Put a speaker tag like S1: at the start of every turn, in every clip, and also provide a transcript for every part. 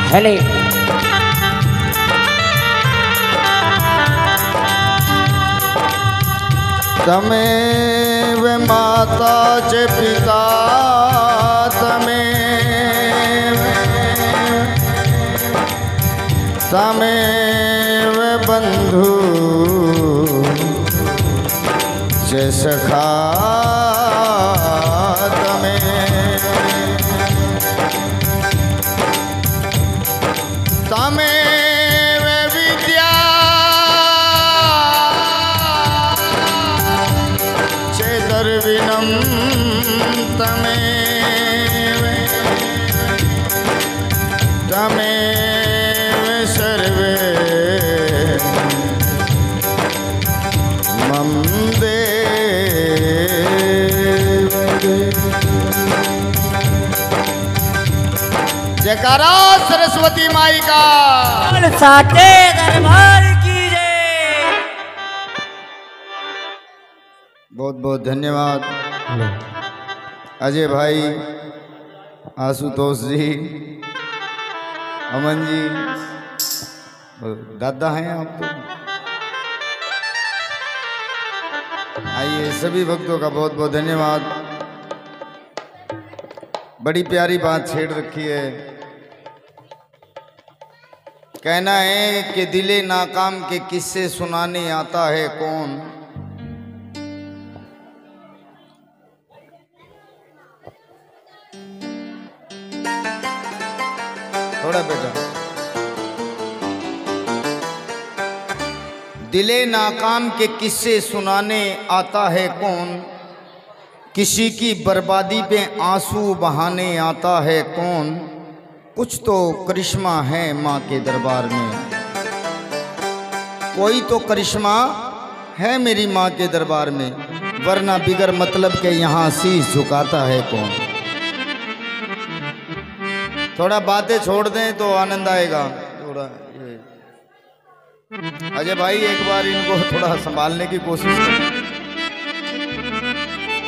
S1: हेले
S2: तमेव माता च पिता तमेव बंधु च सखा तमेव विद्या चेदर्विनम तमेव सर्वे मम देव। जयकारा सरस्वती माई का
S1: साटे दरबार की जय।
S2: बहुत बहुत धन्यवाद अजय भाई, आशुतोष जी, अमन जी, दादा हैं आप तो। आइए सभी भक्तों का बहुत बहुत धन्यवाद। बड़ी प्यारी बात छेड़ रखी है। कहना है कि दिले नाकाम के किस्से सुनाने आता है कौन। थोड़ा बेटा। दिले नाकाम के किस्से सुनाने आता है कौन, किसी की बर्बादी पे आंसू बहाने आता है कौन। कुछ तो करिश्मा है माँ के दरबार में, कोई तो करिश्मा है मेरी माँ के दरबार में, वरना बिगर मतलब के यहाँ शीश झुकाता है कौन। थोड़ा बातें छोड़ दें तो आनंद आएगा। थोड़ा अजय भाई एक बार इनको थोड़ा संभालने की कोशिश करें,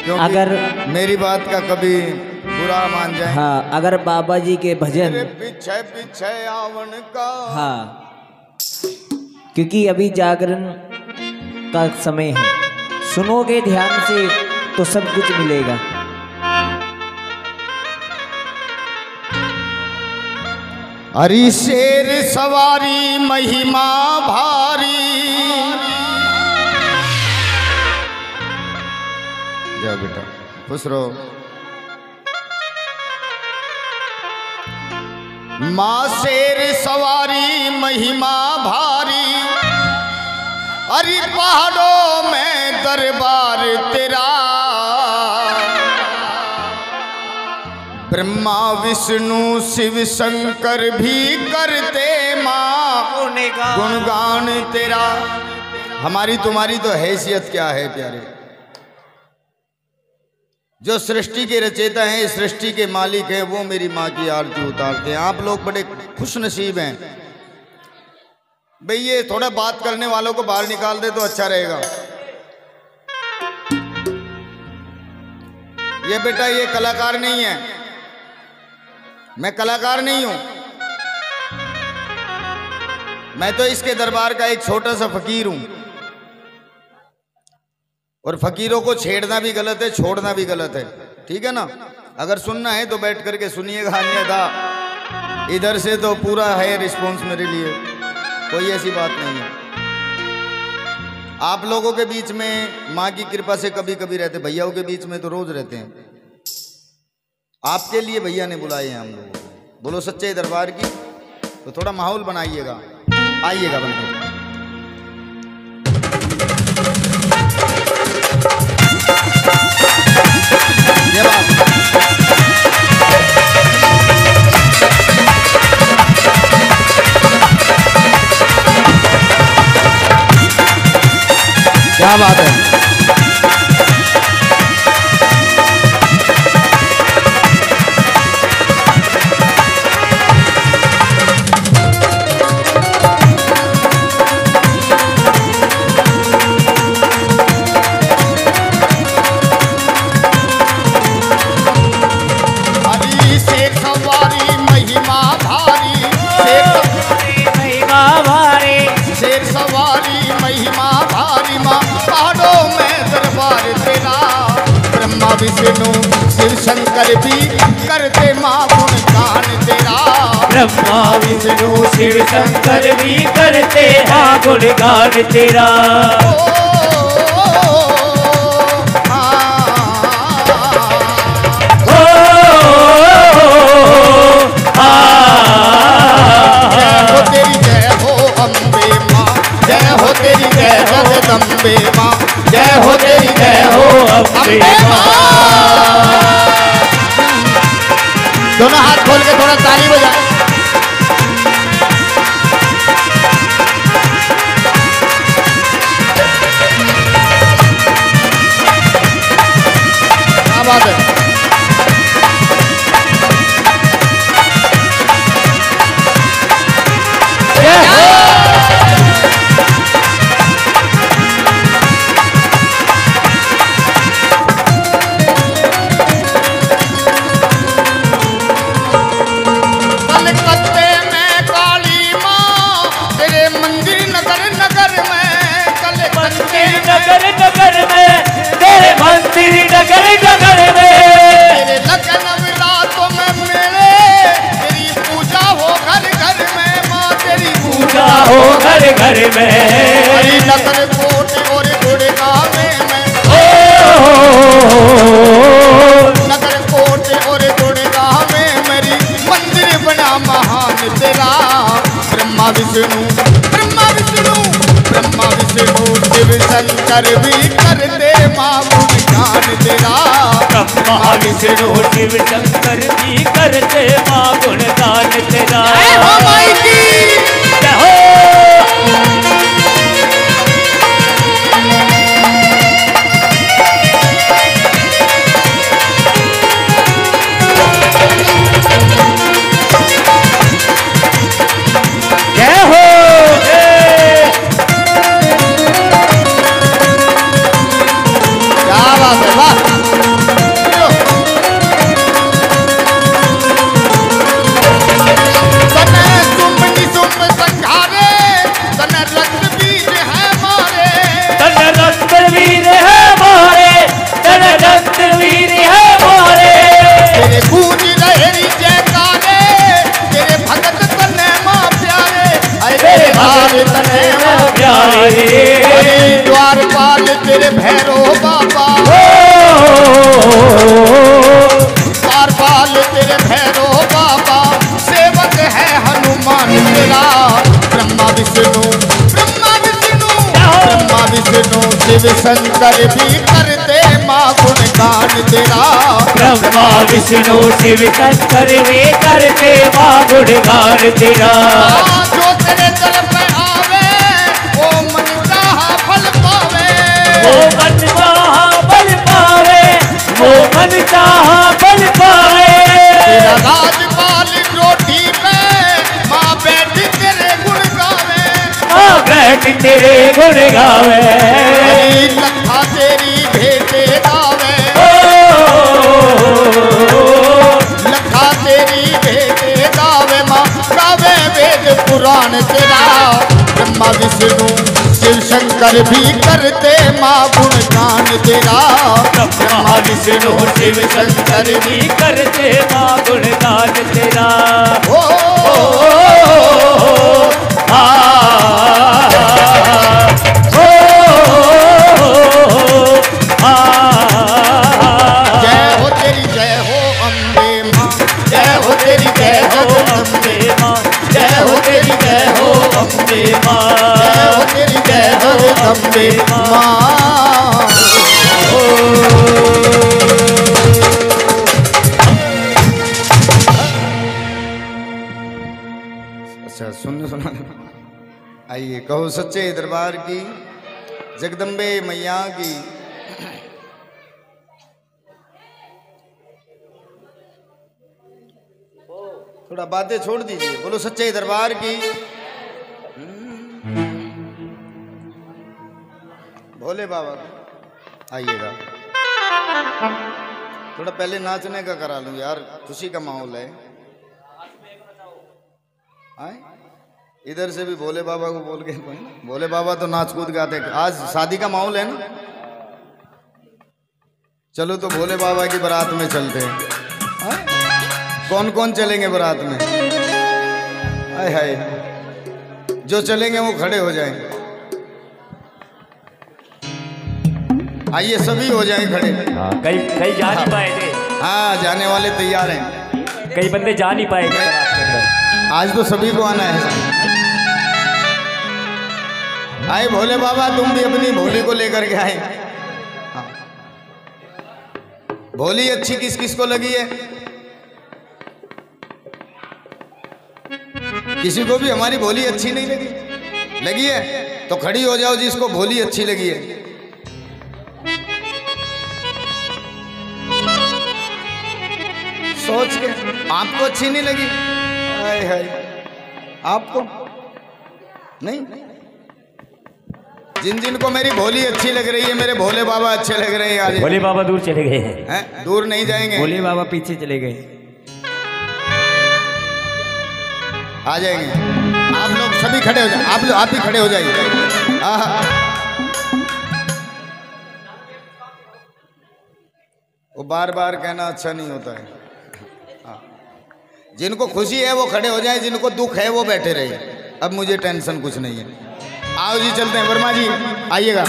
S2: क्योंकि अगर मेरी बात का कभी बुरा मान जाए।
S1: हाँ, अगर बाबा जी के भजन
S2: पीछे पीछे आवन का।
S1: हाँ, क्योंकि अभी जागरण का समय है, सुनोगे ध्यान से तो सब कुछ मिलेगा।
S2: हरी शेर सवारी महिमा भारी। जाओ बेटा, खुश रहो। माँ शेर सवारी महिमा भारी, अरे पहाड़ों में दरबार तेरा। ब्रह्मा विष्णु शिव शंकर भी करते माँ गुणगान तेरा। हमारी तुम्हारी तो हैसियत क्या है प्यारे। जो सृष्टि के रचयिता हैं, सृष्टि के मालिक हैं, वो मेरी माँ की आरती उतारते हैं। आप लोग बड़े खुश नसीब हैं भाई। ये थोड़ा बात करने वालों को बाहर निकाल दे तो अच्छा रहेगा। ये बेटा ये कलाकार नहीं है, मैं कलाकार नहीं हूं, मैं तो इसके दरबार का एक छोटा सा फकीर हूं। और फकीरों को छेड़ना भी गलत है, छोड़ना भी गलत है, ठीक है ना। अगर सुनना है तो बैठ करके सुनिएगा, अन्यथा इधर से तो पूरा है रिस्पॉन्स मेरे लिए, कोई ऐसी बात नहीं है। आप लोगों के बीच में माँ की कृपा से कभी कभी रहते, भैयाओं के बीच में तो रोज रहते हैं। आपके लिए भैया ने बुलाए हैं हम लोगों को। बोलो सच्चे दरबार की। तो थोड़ा माहौल बनाइएगा, आइएगा बनकर। ये बात क्या बात है। विष्णु शिव शंकर भी करते माँ गुणगान तेरा।
S1: ब्रह्मा विष्णु शिव शंकर भी करते हैं गुणगान तेरा।
S2: अम्बे माँ जय हो तेरी जय हो अम्बे माँ। दोनों हाथ खोल के थोड़ा ताली बजा। क्या बात है।
S1: घर में
S2: नगर कोट और गुड़गांव में नगर कोट और गुड़गांव में मेरी मंदिर बना महान तेरा। ब्रह्मा विष्णु शिव शंकर भी करते माँ गुणगान तेरा।
S1: ब्रह्मा विष्णु शिव शंकर भी करते माँ गुणगान तेरा।
S2: द्वारपाल तेरे भैरो बाबा द्वारपाल तेरे भैरो बाबा सेवक है हनुमान तेरा। ब्रह्मा विष्णु शिव शंकर भी करते माँ गुणगान तेरा।
S1: ब्रह्मा विष्णु शिव शंकर भी करते माँ गुणगान तेरा।
S2: जो तेरे दर पे आवे वो मन चाहा फल पावे।
S1: वो मन चाहा फल पावे। वो मन चाहा फल पावे।
S2: तेरा राजपाल रोटी पे माँ बैठ तेरे गुण गावे।
S1: माँ बैठ तेरे गुण गावे।
S2: लखा तेरी भेटे गावे। लखा तेरी भेटे गावे माँ गावे वेद पुराण तेरा। ब्रह्मा विष्णु शिव शंकर भी करते माँ गुणगान तेरा।
S1: ब्रह्मा विष्णु शिव शंकर भी करते माँ गुणगान तेरा।
S2: जय हो तेरी जय हो अम्बे माँ जय हो तेरी जय हो अम्बे माँ
S1: जय हो तेरी जय हो अम्बे माँ
S2: जय हो तेरी जय हो अम्बे माँ। अच्छा सुना आइए कहो सच्चे दरबार की जगदम्बे मैया की। थोड़ा बातें छोड़ दीजिए बोलो सच्चे दरबार की। भोले बाबा आइएगा। थोड़ा पहले नाचने का करा लूं यार खुशी का माहौल है। आए इधर से भी भोले बाबा को बोल के भोले बाबा तो नाच कूद गाते। आज शादी का माहौल है ना। चलो तो भोले बाबा की बारात में चलते हैं। कौन कौन चलेंगे बारात में? हाय हाय, जो चलेंगे वो खड़े हो जाएं। आइए सभी हो जाएं खड़े।
S3: कई जा नहीं पाए थे।
S2: हाँ, जाने वाले तैयार हैं।
S3: कई बंदे जा नहीं पाए थे बारात के अंदर।
S2: आज तो सभी को आना है। आए भोले बाबा, तुम भी अपनी भोली को लेकर के आए। हाँ। भोली अच्छी किस किस को लगी है? किसी को भी हमारी भोली अच्छी नहीं लगी? लगी है तो खड़ी हो जाओ जिसको भोली अच्छी लगी है। सोच के। आपको अच्छी नहीं लगी? हाय हाय, आपको नहीं? जिन जिन को मेरी भोली अच्छी लग रही है, मेरे भोले बाबा अच्छे लग रहे हैं। आज
S3: भोले बाबा दूर चले गए हैं।
S2: दूर नहीं जाएंगे,
S1: भोले बाबा पीछे चले गए।
S2: आ जाएंगे। आप लोग सभी खड़े हो जाए। आप ही खड़े हो जाइए। वो बार बार कहना अच्छा नहीं होता है। जिनको खुशी है वो खड़े हो जाए, जिनको दुख है वो बैठे रहे। अब मुझे टेंशन कुछ नहीं है। आओ जी, चलते हैं। वर्मा जी आइएगा।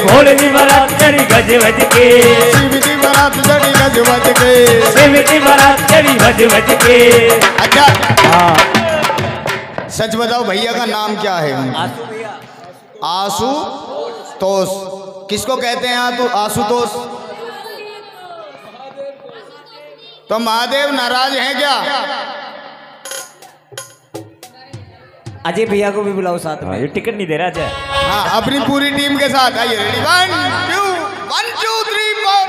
S2: भोले जी बारात चढ़ी गज बज के, शिव जी बारात चढ़ी गज बज के, शिव जी बारात चढ़ी गज बज के। अच्छा हाँ, सच बताओ भैया का नाम क्या है?
S1: आशु भैया।
S2: आशुतोष। किसको कहते हैं आशुतोष? तो महादेव नाराज हैं क्या?
S1: अजय भैया को भी बुलाओ साथ में।
S3: ये टिकट नहीं दे रहा था।
S2: हाँ, अपनी पूरी टीम के साथ आइए। रेडी, 1 2 3 4।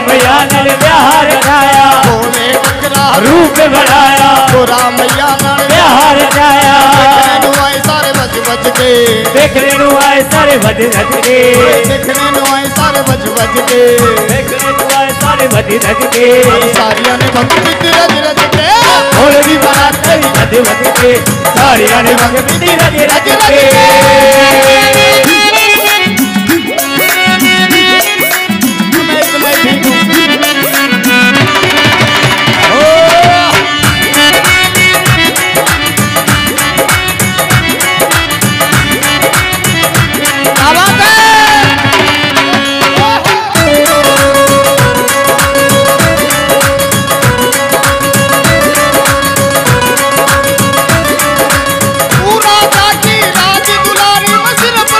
S3: मैया नल बिहार रचाया, रूप बनाया, मैया नल बिहार रचाया। सारे बज बज के देखने नु आए, सारे बज बज के देखने नु आए, सारे बज बज के देखने नु आए, सारे बज बज के। सारिया ने भक्ति रज रज के, भोले की बारात चढ़ी गज बज के, सारिया ने भक्ति रज रज के। पूरा जाति राज दुलारी में सिर्फ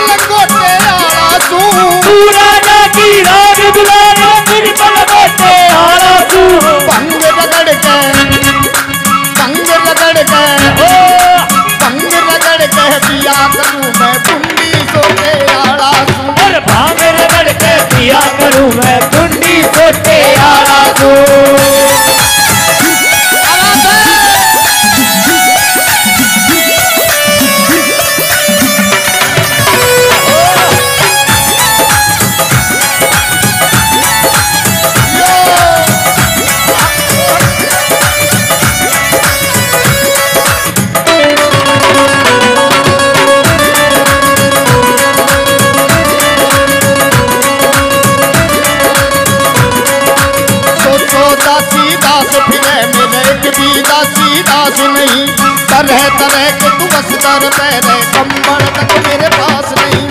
S3: फिरे मेरे एक भी दासी दास नहीं। तरह तरह के तू बस दर पैरे कंबल तक मेरे पास नहीं।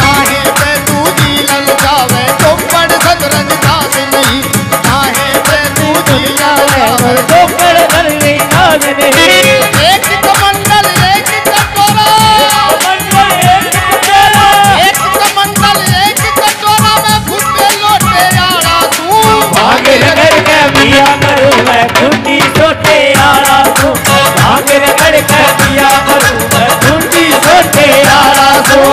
S3: काहे पे तू जी ललचावे कंबल सदरंग दास नहीं। काहे पे तू जी ललचावे
S1: कंबल सदरंग दास नहीं।
S3: एक कमंडल एक कटोरा, एक कमंडल एक कटोरा में फुटे लोटे आड़ा तू।
S1: भाग रगड़ के पिया करूं मैं खूंटी सोटे आड़ा तू। भाग रगड़ के पिया करूं मैं खूंटी सोटे आड़ा तू।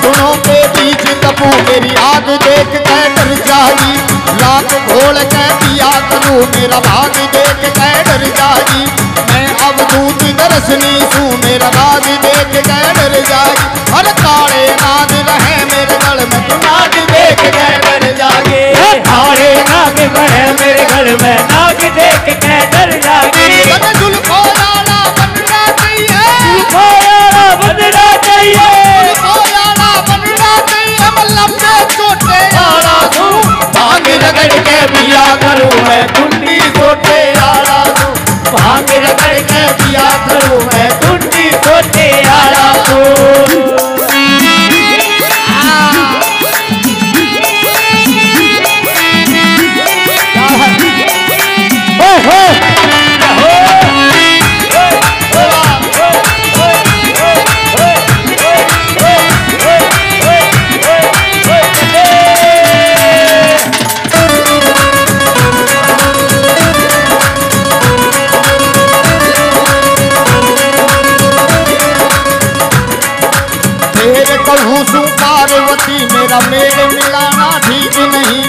S3: धुनों के बीच तपू मेरी आग देख के डर जागी। लाख घोल के पिया करूं मेरा भाग देख के डर जागी। मैं अब दूत दर्शनी सू मेरा राग देख के डर जागी। हर काले नाग रहे मेरे गल में तू नाग देख के डर जागे।
S1: काले नाग रहे मेरे गल में नाग देख के डर जागे।
S3: जुल्फों वाला बनना चाहिए,
S1: जुल्फों वाला बनना चाहिए।
S3: लंबे छोटे आड़ा तू।
S1: भाग रगड़ के पिया करूं मैं कुंडी छोटे आड़ा तू। भाग रगड़ के पिया करूं मैं कुंडी छोटे आड़ा तू।
S3: पार्वती मेरा मेल मिलाना ठीक नहीं।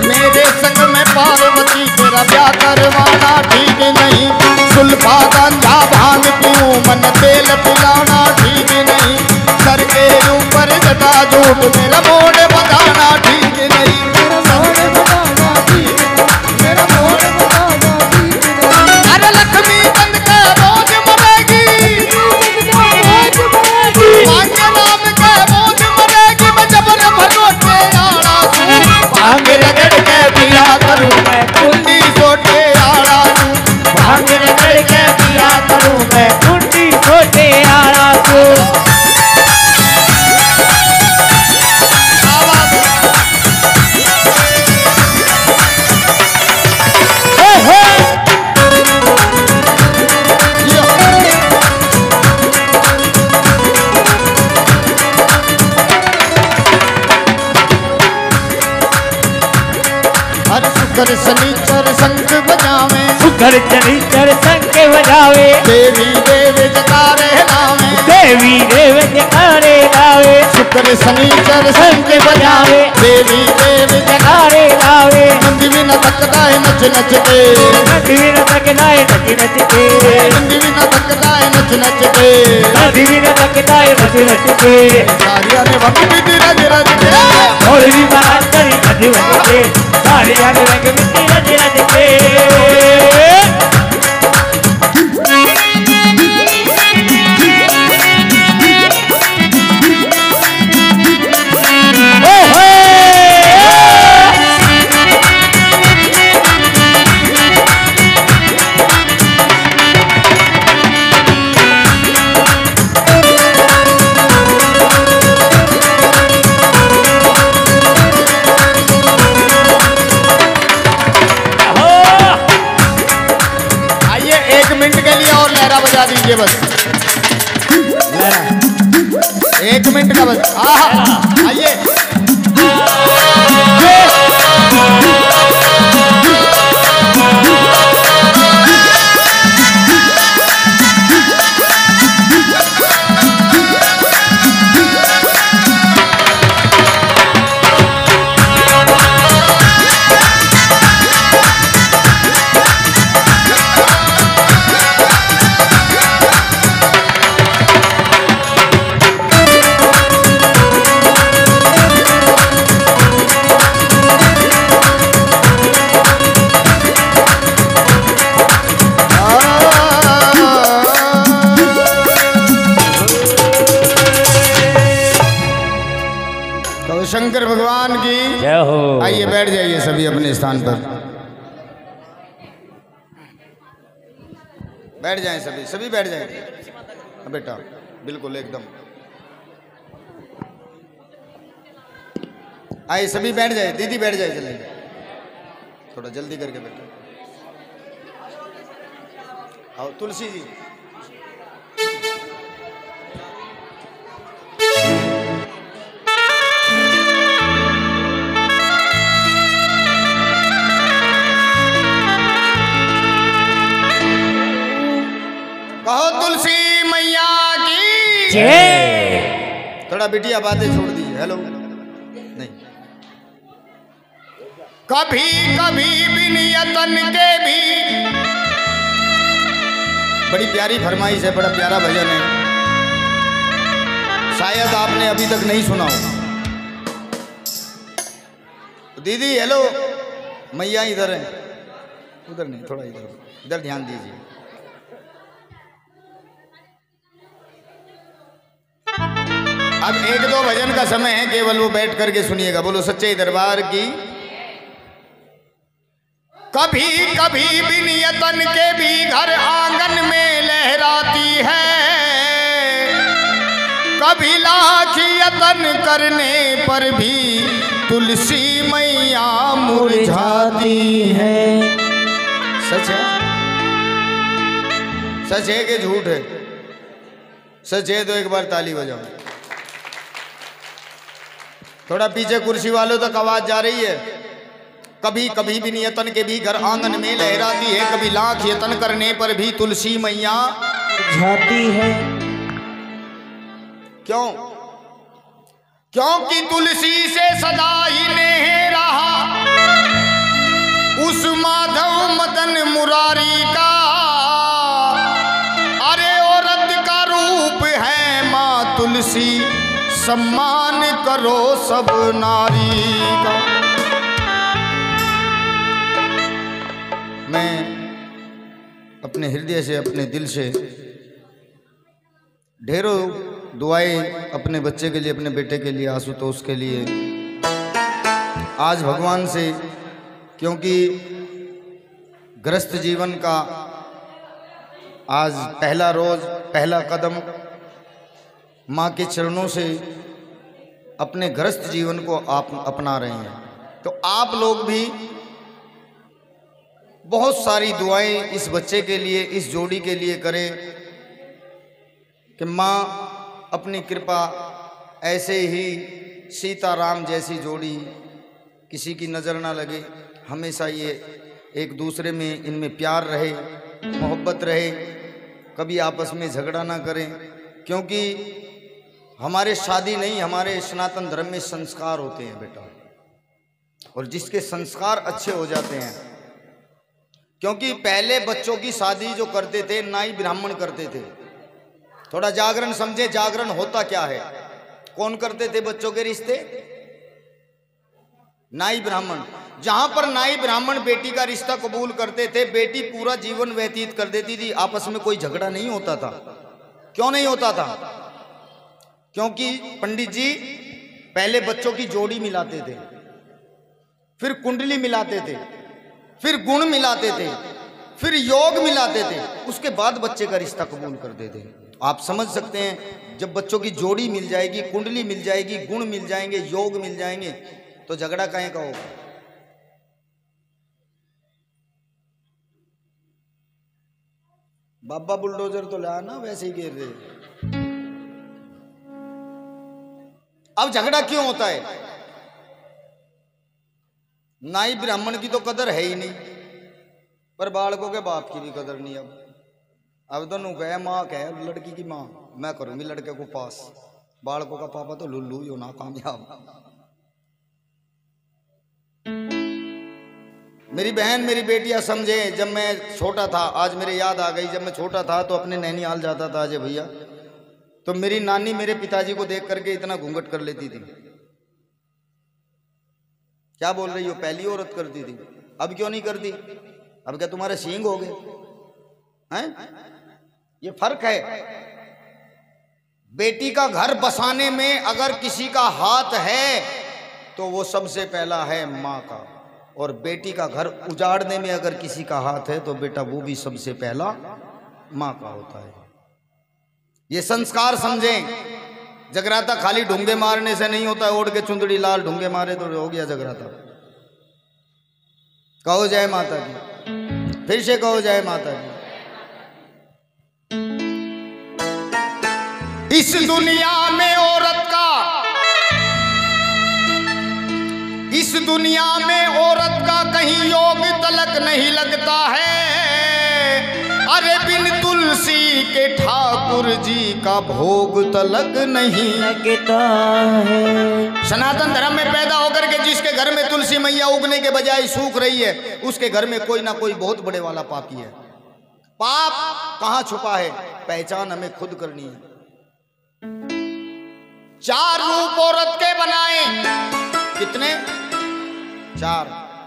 S3: मेरे संग में पार्वती तेरा ब्याह करवाना ठीक नहीं। सुल्फा गांजा भांग पीऊं मन तेल पिलाना ठीक नहीं। सर के ऊपर जटा झूठ मेरा मोड़ बताना ठीक नहीं। मेरा मोड़ बताना ठीक नहीं। अरे लक्ष्मी बंद के मौज मरेगी,
S1: भाग रगड़ के पिया करूं मैं कुंडी छोटे आड़ा तू। भाग रगड़ के पिया करूं मैं कुंडी छोटे आड़ा तू।
S3: सुकर शनिचर शंख बजावे,
S1: सुकर शनिचर शंख बजावे।
S3: देवी देव जकारे लावे,
S1: देवी देव जकारे लावे।
S3: सुकर शनिचर शंख
S1: बजावे,
S3: देवी देव
S1: जकारे लावे।
S3: नंदी भी न थकता है नच नच के,
S1: नंदी भी न थकता है नच नच के।
S3: नंदी भी न थकता है नच नच के,
S1: नंदी भी न थकता है नच नच के।
S3: सारिया ने भक्ति दी रज रज के,
S1: और भी बात करी नच नच के। सारिया ने रंग मिट्टी रज रज के।
S3: बजा दीजिए बस, 1 मिनट का बस। आइए
S2: स्थान पर। बैठ जाएं सभी, सभी बैठ जाएं बेटा, बिल्कुल एकदम। आइए सभी बैठ जाए, दीदी बैठ जाए जल्दी, थोड़ा जल्दी करके बैठो। आओ तुलसी जी। कहो तुलसी मैया की
S3: जय।
S2: थोड़ा बिटिया बातें छोड़ दीजिए। हेलो नहीं, कभी कभी भी नियतन के भी, बड़ी प्यारी फरमाइश है, बड़ा प्यारा भजन है, शायद आपने अभी तक नहीं सुना हो। दीदी हेलो, मैया इधर है, उधर नहीं, थोड़ा इधर, इधर ध्यान दीजिए। अब एक दो भजन का समय है, केवल वो बैठ करके सुनिएगा। बोलो सच्चे दरबार की। कभी कभी भी नियतन के भी घर आंगन में लहराती है, कभी लाख यतन करने पर भी तुलसी मैया मुरझाती है। सच है? सच है कि झूठ है? सच है तो एक बार ताली बजाओ। थोड़ा पीछे कुर्सी वालों तक आवाज जा रही है। कभी कभी भी नियतन के भी घर आंगन में लहराती है, कभी लाख यतन करने पर भी तुलसी मैया
S3: जाती है।
S2: क्यों? क्योंकि तुलसी से सदा ही नेह रहा उस माधव मदन मुरारी का। अरे औरत का रूप है माँ तुलसी, सम्मान करो सब नारी का। मैं अपने हृदय से, अपने दिल से ढेरों दुआएं अपने बच्चे के लिए, अपने बेटे के लिए, आशुतोष के लिए आज भगवान से, क्योंकि ग्रस्त जीवन का आज पहला रोज, पहला कदम माँ के चरणों से अपने ग्रस्त जीवन को आप अपना रहे हैं। तो आप लोग भी बहुत सारी दुआएं इस बच्चे के लिए, इस जोड़ी के लिए करें कि माँ अपनी कृपा ऐसे ही सीताराम जैसी जोड़ी किसी की नज़र ना लगे, हमेशा ये एक दूसरे में, इनमें प्यार रहे, मोहब्बत रहे, कभी आपस में झगड़ा ना करें। क्योंकि हमारे शादी नहीं, हमारे सनातन धर्म में संस्कार होते हैं बेटा, और जिसके संस्कार अच्छे हो जाते हैं। क्योंकि पहले बच्चों की शादी जो करते थे नाई ब्राह्मण करते थे। थोड़ा जागरण समझे, जागरण होता क्या है। कौन करते थे बच्चों के रिश्ते? नाई ब्राह्मण। जहां पर नाई ब्राह्मण बेटी का रिश्ता कबूल करते थे, बेटी पूरा जीवन व्यतीत कर देती थी, आपस में कोई झगड़ा नहीं होता था। क्यों नहीं होता था? क्योंकि पंडित जी पहले बच्चों की जोड़ी मिलाते थे, फिर कुंडली मिलाते थे, फिर गुण मिलाते थे, फिर योग मिलाते थे, उसके बाद बच्चे का रिश्ता कबूल करते थे। आप समझ सकते हैं, जब बच्चों की जोड़ी मिल जाएगी, कुंडली मिल जाएगी, गुण मिल जाएंगे, योग मिल जाएंगे, तो झगड़ा कहीं का होगा? बाबा बुलडोजर तो ला ना, वैसे ही गिर रहे। अब झगड़ा क्यों होता है? नाई ब्राह्मण की तो कदर है ही नहीं, पर बालकों के बाप की भी कदर नहीं। अब दोनों कहे माँ कहे लड़की की माँ, मैं करूंगी लड़के को पास, बालकों का पापा तो लुल्लू यो ना कामयाब। मेरी बहन, मेरी बेटियां समझे, जब मैं छोटा था, आज मेरे याद आ गई, जब मैं छोटा था तो अपने नैनीहाल जाता था अजय भैया, तो मेरी नानी मेरे पिताजी को देख करके इतना घूंघट कर लेती थी। क्या बोल रही हो? पहली औरत करती थी, अब क्यों नहीं करती? अब क्या तुम्हारे सींग हो गए हैं? ये फर्क है। बेटी का घर बसाने में अगर किसी का हाथ है तो वो सबसे पहला है माँ का। और बेटी का घर उजाड़ने में अगर किसी का हाथ है तो बेटा वो भी सबसे पहला माँ का होता है। ये संस्कार समझें। जगराता खाली ढूंगे मारने से नहीं होता है। ओढ़ के चुंदड़ी लाल ढूंगे मारे तो हो गया जगराता। कहो जय माता की, फिर से कहो जय माता की। इस दुनिया में औरत का, इस दुनिया में औरत का कहीं योग तलक नहीं लगता है। अरे बिन तुलसी के ठाकुर जी का भोग तलक नहीं
S3: लगता है।
S2: सनातन धर्म में पैदा होकर के जिसके घर में तुलसी मैया उगने के बजाय सूख रही है, उसके घर में कोई ना कोई बहुत बड़े वाला पापी है। पाप कहां छुपा है, पहचान हमें खुद करनी है। 4 रूप औरत के बनाए। कितने? 4।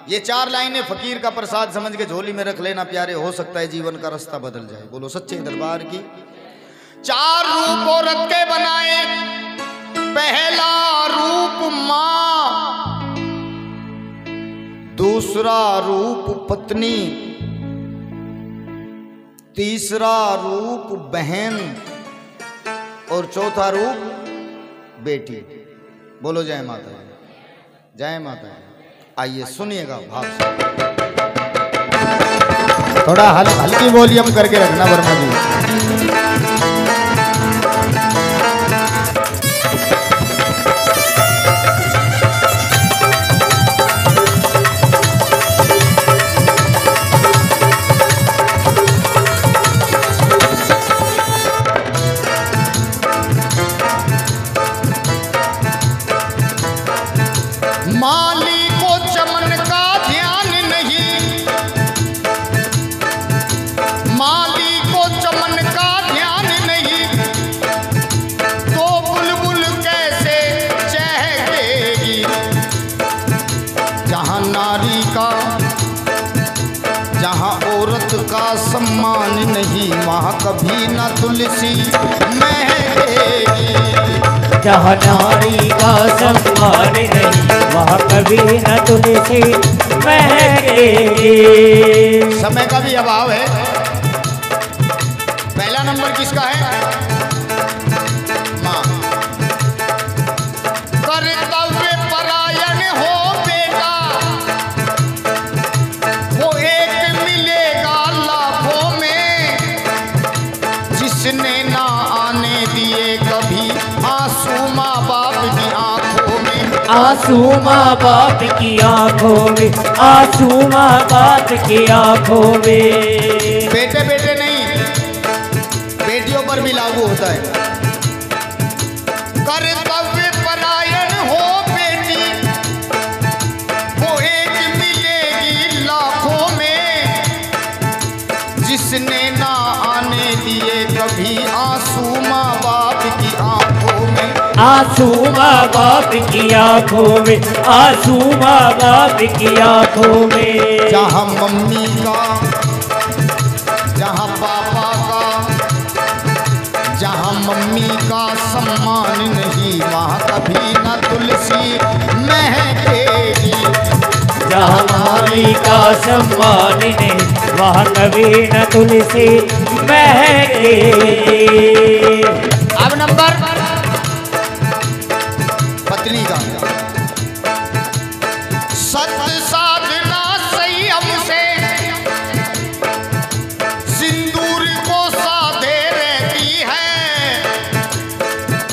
S2: ये 4 लाइनें फकीर का प्रसाद समझ के झोली में रख लेना प्यारे, हो सकता है जीवन का रास्ता बदल जाए। बोलो सच्चे दरबार की। 4 रूप औरत के बनाए। पहला रूप मां, दूसरा रूप पत्नी, तीसरा रूप बहन और चौथा रूप बेटी। बोलो जय माता दी, जय माता दी। आइए सुनिएगा भाव से। थोड़ा हल्की वॉल्यूम करके रखना वर्मा जी। माली को चमन का ध्यान नहीं, माली को चमन का ध्यान नहीं, तो बुलबुल कैसे चहकेगी। जहां नारी का, जहां औरत का सम्मान नहीं, वहां कभी ना तुलसी महकेगी।
S3: जहाँ नारी का सम्मान नहीं, वहाँ कभी न तुलसी महकेगी।
S2: समय का भी अभाव है। पहला नंबर किसका है? माँ। कर्तव्य परायण हो बेटा, वो एक मिलेगा लाखों में, जिसने ना आने दिए कभी आंसू माँ बाप की आंखों में।
S3: आंसू माँ बाप की आंखों में, आंसू माँ बाप की आंखों में।
S2: बेटे बेटे नहीं, बेटियों पर भी लागू होता है। कर्तव्य परायण हो बेटी, वो एक मिलेगी लाखों में, जिसने ना आने दिए कभी आंसू माँ बाप की आंखों में।
S3: आंसू माँ बाप की आंखों में, आंसू माँ बाप की आंखों में।
S2: जहाँ मम्मी का, जहाँ पापा का, जहाँ मम्मी का सम्मान नहीं, वहाँ कभी ना तुलसी महकेगी।
S3: जहाँ नारी का सम्मान नहीं, वहाँ कभी न तुलसी महकेगी।
S2: अब नंबर पत्नी का। सत्य साधना संयम से सिंदूर को साधे रहती है।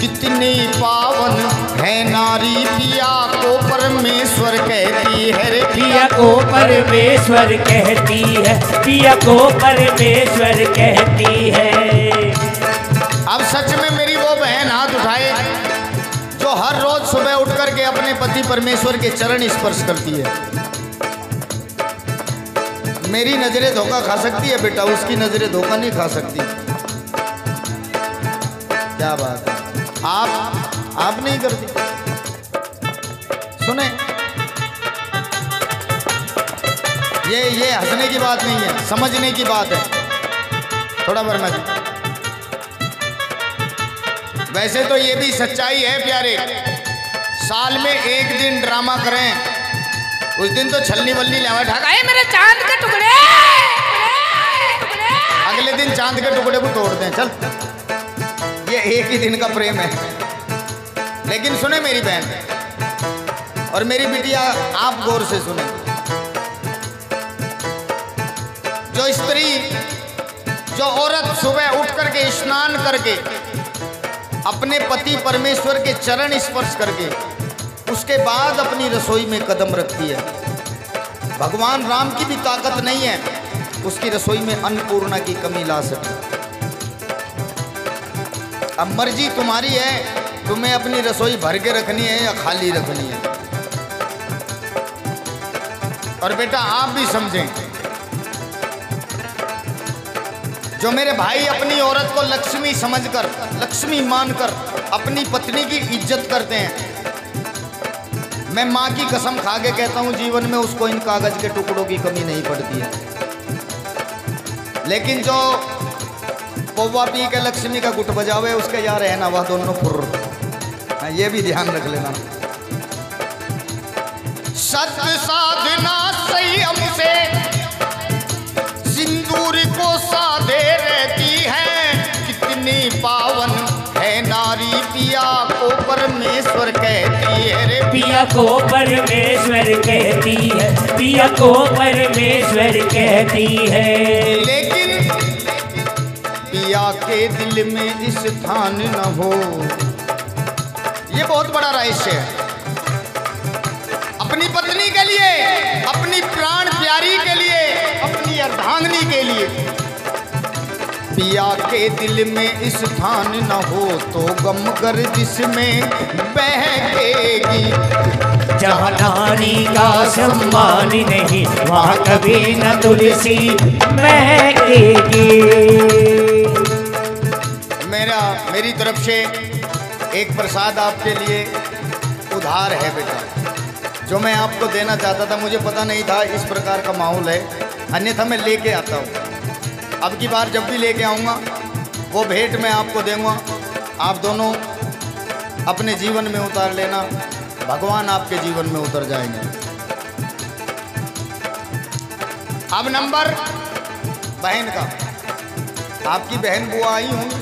S2: कितनी पावन है नारी, पिया को परमेश्वर कहती है रे।
S3: पिया को परमेश्वर कहती है, पिया को परमेश्वर कहती है।
S2: अब सच में मेरी वो बहन हाथ उठाए जो हर रोज सुबह उठ करके अपने पति परमेश्वर के चरण स्पर्श करती है। मेरी नजरें धोखा खा सकती है बेटा, उसकी नजरें धोखा नहीं खा सकती। क्या बात है, आप नहीं करती। सुने, ये हंसने की बात नहीं है, समझने की बात है। थोड़ा वर्मा जी, वैसे तो ये भी सच्चाई है प्यारे, साल में एक दिन ड्रामा करें, उस दिन तो छलनी वल्ली लेवा ढाका
S1: मेरे चांद के टुकड़े,
S2: अगले दिन चांद के टुकड़े को तोड़ते हैं। चल, ये एक ही दिन का प्रेम है। लेकिन सुने मेरी बहन और मेरी बिटिया, आप गौर से सुने। जो स्त्री, जो औरत सुबह उठ करके स्नान करके अपने पति परमेश्वर के चरण स्पर्श करके उसके बाद अपनी रसोई में कदम रखती है, भगवान राम की भी ताकत नहीं है उसकी रसोई में अन्नपूर्णा की कमी ला सके। अब मर्जी तुम्हारी है, तुम्हें अपनी रसोई भर के रखनी है या खाली रखनी है। और बेटा आप भी समझें, जो मेरे भाई अपनी औरत को लक्ष्मी समझकर, लक्ष्मी मानकर अपनी पत्नी की इज्जत करते हैं, मैं माँ की कसम खा के कहता हूँ जीवन में उसको इन कागज के टुकड़ों की कमी नहीं पड़ती है। लेकिन जो पौवा पी के लक्ष्मी का गुट बजावे उसके यार है ना वह दोनों फुर्र, ये भी ध्यान रख लेना। सत्य साधना संयम से सिंदूर को साधे रहती है, कितनी पावन है नारी पिया को परमेश्वर कहती है रे।
S3: पिया को परमेश्वर कहती है, पिया को परमेश्वर कहती है।
S2: लेकिन पिया के दिल में स्थान न हो, ये बहुत बड़ा रहस्य है। अपनी पत्नी के लिए, अपनी प्राण प्यारी के लिए, अपनी अर्धांगिनी के लिए पिया के दिल में स्थान न हो तो गम कर जिसमें बहकेगी।
S3: जहाँ नारी का सम्मान नहीं वहाँ कभी न तुलसी महकेगी।
S2: मेरी तरफ से एक प्रसाद आपके लिए उधार है बेटा, जो मैं आपको देना चाहता था। मुझे पता नहीं था इस प्रकार का माहौल है, अन्यथा मैं लेके आता हूँ। अब की बार जब भी लेके आऊँगा वो भेंट मैं आपको दूंगा, आप दोनों अपने जीवन में उतार लेना, भगवान आपके जीवन में उतर जाएंगे। अब नंबर बहन का, आपकी बहन बुआ आई होंगी,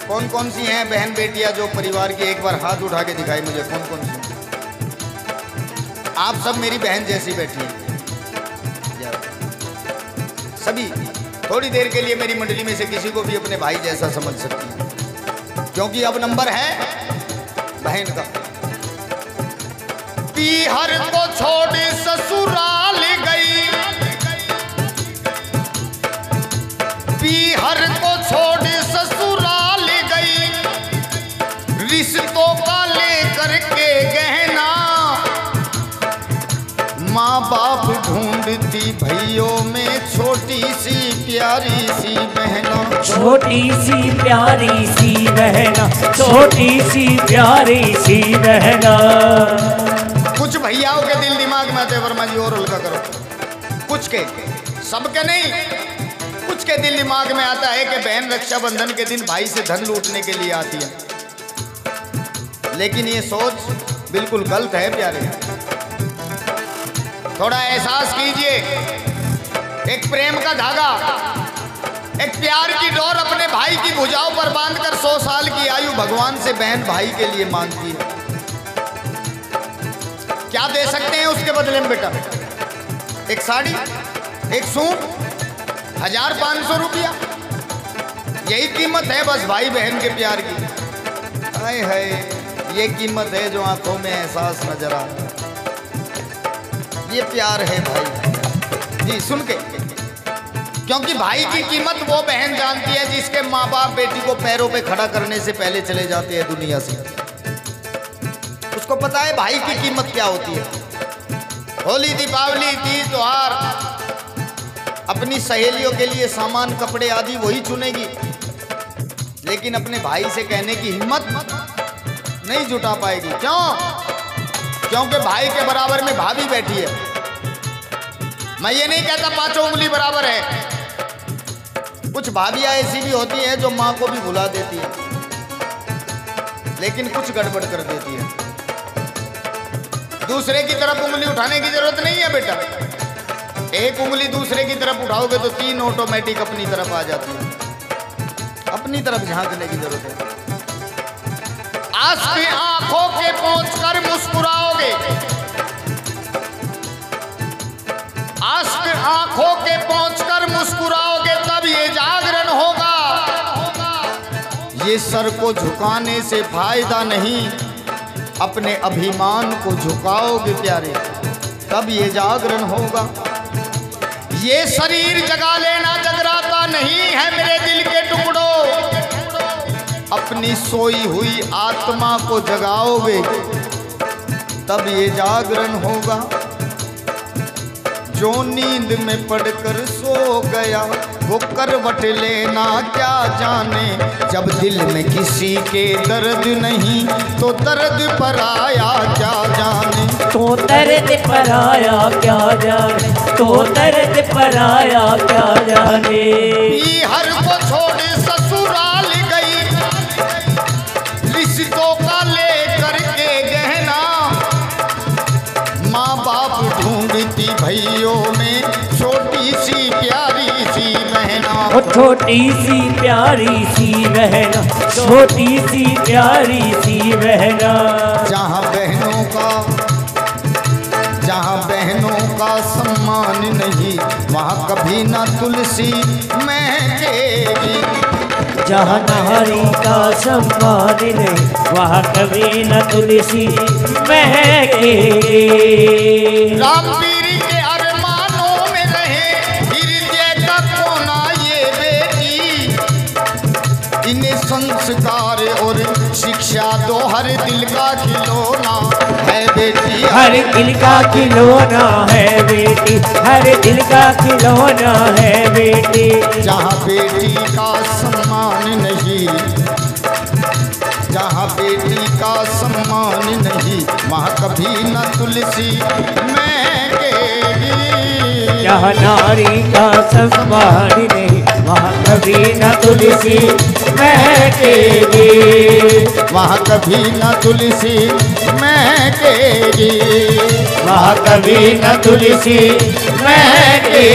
S2: कौन कौन सी हैं बहन बेटियां जो परिवार की, एक बार हाथ उठा के दिखाई मुझे कौन कौन सी। आप सब मेरी बहन जैसी बैठी हैं सभी। थोड़ी देर के लिए मेरी मंडली में से किसी को भी अपने भाई जैसा समझ सकती हैं, क्योंकि अब नंबर है बहन का। पीहर को छोड़ ससुराल गई, पीहर को छोड़ ससुराल गई, रिश्तों का लेकर के गहना, माँ बाप ढूंढती भइयों में छोटी सी प्यारी सी बहना।
S3: छोटी सी प्यारी सी बहना, छोटी सी प्यारी सी बहना।
S2: कुछ भैयाओं के दिल दिमाग में आते, वर्मा जी और हल्का करो, कुछ के, सबके नहीं, कुछ के दिल दिमाग में आता है कि बहन रक्षाबंधन के दिन भाई से धन लूटने के लिए आती है। लेकिन ये सोच बिल्कुल गलत है प्यारे। थोड़ा एहसास कीजिए, एक प्रेम का धागा, एक प्यार की डोर अपने भाई की भुजाओं पर बांधकर 100 साल की आयु भगवान से बहन भाई के लिए मांगती है। क्या दे सकते हैं उसके बदले में बेटा? एक साड़ी, एक सूट, 1500 रुपया, यही कीमत है बस भाई बहन के प्यार की। हाय हाय, ये कीमत है जो आंखों में एहसास नजर आ रहा है। ये प्यार है भाई जी, सुन के, क्योंकि भाई की कीमत वो बहन जानती है जिसके माँ बाप बेटी को पैरों पे खड़ा करने से पहले चले जाते हैं दुनिया से। उसको पता है भाई की कीमत क्या होती है। होली, दीपावली, तीज, त्योहार, अपनी सहेलियों के लिए सामान, कपड़े आदि वही चुनेगी, लेकिन अपने भाई से कहने की हिम्मत नहीं जुटा पाएगी। क्यों? क्योंकि भाई के बराबर में भाभी बैठी है। मैं ये नहीं कहता 5 उंगली बराबर है, कुछ भाभियां ऐसी भी होती हैं जो माँ को भी भुला देती है, लेकिन कुछ गड़बड़ कर देती है। दूसरे की तरफ उंगली उठाने की जरूरत नहीं है बेटा। एक उंगली दूसरे की तरफ उठाओगे तो 3 ऑटोमेटिक अपनी तरफ आ जाती है। अपनी तरफ झांकने की जरूरत है। आंख आंखों के पहुंचकर मुस्कुराओगे, आंख आंखों के पहुंचकर मुस्कुराओगे तब ये जागरण होगा। ये सर को झुकाने से फायदा नहीं, अपने अभिमान को झुकाओगे प्यारे तब ये जागरण होगा। ये शरीर जगा लेना जगराता नहीं है मेरे दिल के टुकड़ों, अपनी सोई हुई आत्मा को जगाओगे तब ये जागरण होगा। जो नींद में पड़कर सो गया वो करवट लेना क्या जाने, जब दिल में किसी के दर्द नहीं तो दर्द पर आया क्या जाने।
S3: तो दर्द पर आया क्या जाने, तो दर्द पर आया क्या जाने।
S2: हर को छोड़ ससुराल गई, रिश्तों का लेकर के गहना, माँ बाप ढूंढती भइयों में छोटी सी प्यारी सी बहना।
S3: वो छोटी सी प्यारी सी बहना, छोटी सी प्यारी सी बहना।
S2: जहाँ बहनों का सम्मान नहीं वहाँ कभी ना तुलसी महकेगी।
S3: जहाँ नारी का सम्मान नहीं वहाँ कभी न तुलसी महकेगी।
S2: रामवीर के अरमानों में रहे हृदय का कोना ये बेटी, इन्हें संस्कार और शिक्षा दो हर दिल का खिलौना है बेटी।
S3: हर दिल का खिलौना है बेटी, हर दिल का खिलौना है बेटी।
S2: जहाँ बेटी का सम्मान नहीं, जहाँ बेटी का सम्मान नहीं वहाँ कभी न तुलसी महकेगी।
S3: जहाँ नारी का सम्मान नहीं वहाँ कभी न तुलसी महकेगी,
S2: वहाँ कभी न तुलसी महकेगी,
S3: वहाँ कभी न तुलसी महकेगी।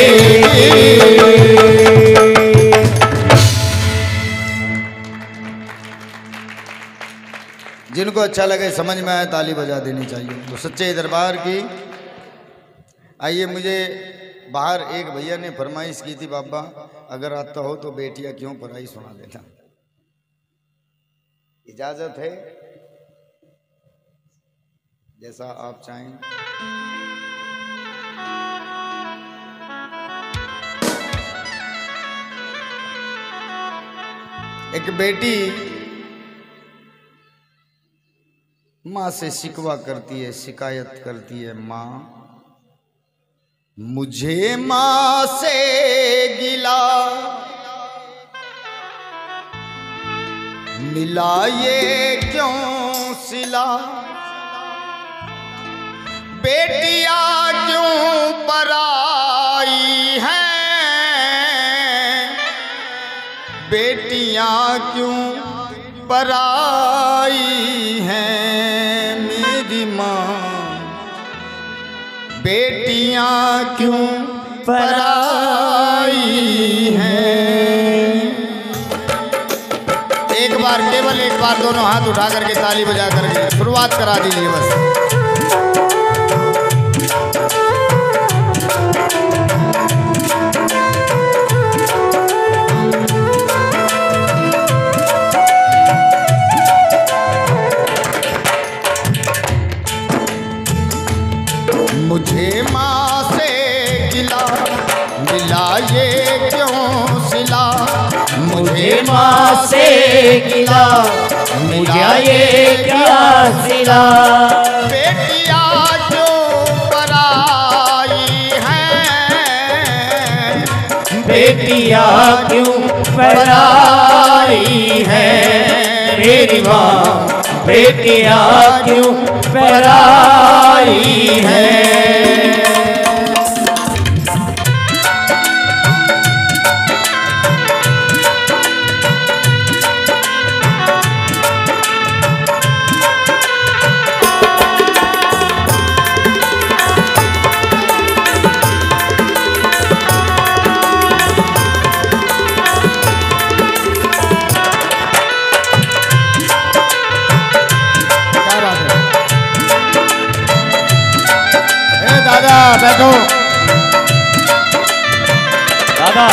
S2: जिनको अच्छा लगे समझ में आए ताली बजा देनी चाहिए। तो सच्चे दरबार की आइए। मुझे बाहर एक भैया ने फरमाइश की थी, बाबा अगर आता हो तो बेटियां क्यों पढ़ाई सुना देना। इजाजत है, जैसा आप चाहें। एक बेटी माँ से शिकवा करती है, शिकायत करती है, माँ मुझे माँ से गिला मिला ये क्यों सिला, बेटियां क्यों पराई हैं, बेटियां क्यों पराई हैं मेरी माँ, बेटियां क्यों पराई हैं। एक बार, केवल एक बार दोनों हाथ उठा करके ताली बजा करके शुरुआत करा दीजिए बस। मुझे माँ से गिला मिला ये क्यों सिला,
S3: मुझे माँ से गिला मिला ये क्या सिला,
S2: बेटियां क्यों पराई हैं,
S3: बेटियां क्यों पराई हैं मेरी माँ, बेटियां क्यों पराई हैं। बैठो दादा।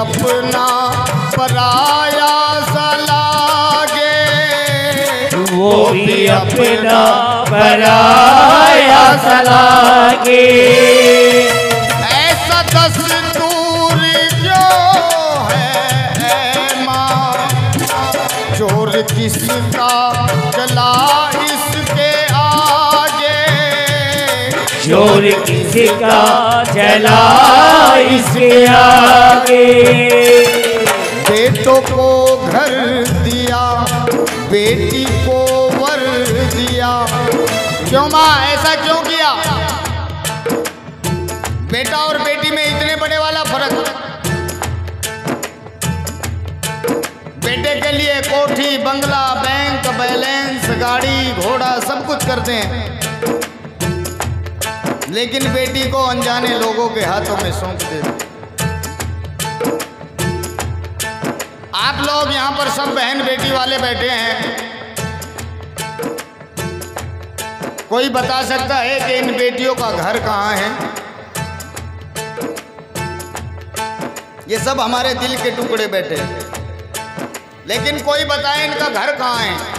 S2: अपना पराया सा लागे,
S3: वो भी अपना पराया सा लागे।
S2: ऐसा दस्तूर क्यों है माँ, चोर किसका चला इसके आगे,
S3: चोर किसका चला इसके आगे।
S2: बेटों को घर दिया, बेटी को वर दिया, क्यों माँ ऐसा क्यों किया? बेटा और बेटी में इतने बड़े वाला फर्क। बेटे के लिए कोठी बंगला बैंक बैलेंस गाड़ी घोड़ा सब कुछ करते हैं, लेकिन बेटी को अनजाने लोगों के हाथों में सौंप देते। आप लोग यहाँ पर सब बहन बेटी वाले बैठे हैं, कोई बता सकता है कि इन बेटियों का घर कहाँ है? ये सब हमारे दिल के टुकड़े बैठे हैं, लेकिन कोई बताए इनका घर कहाँ है?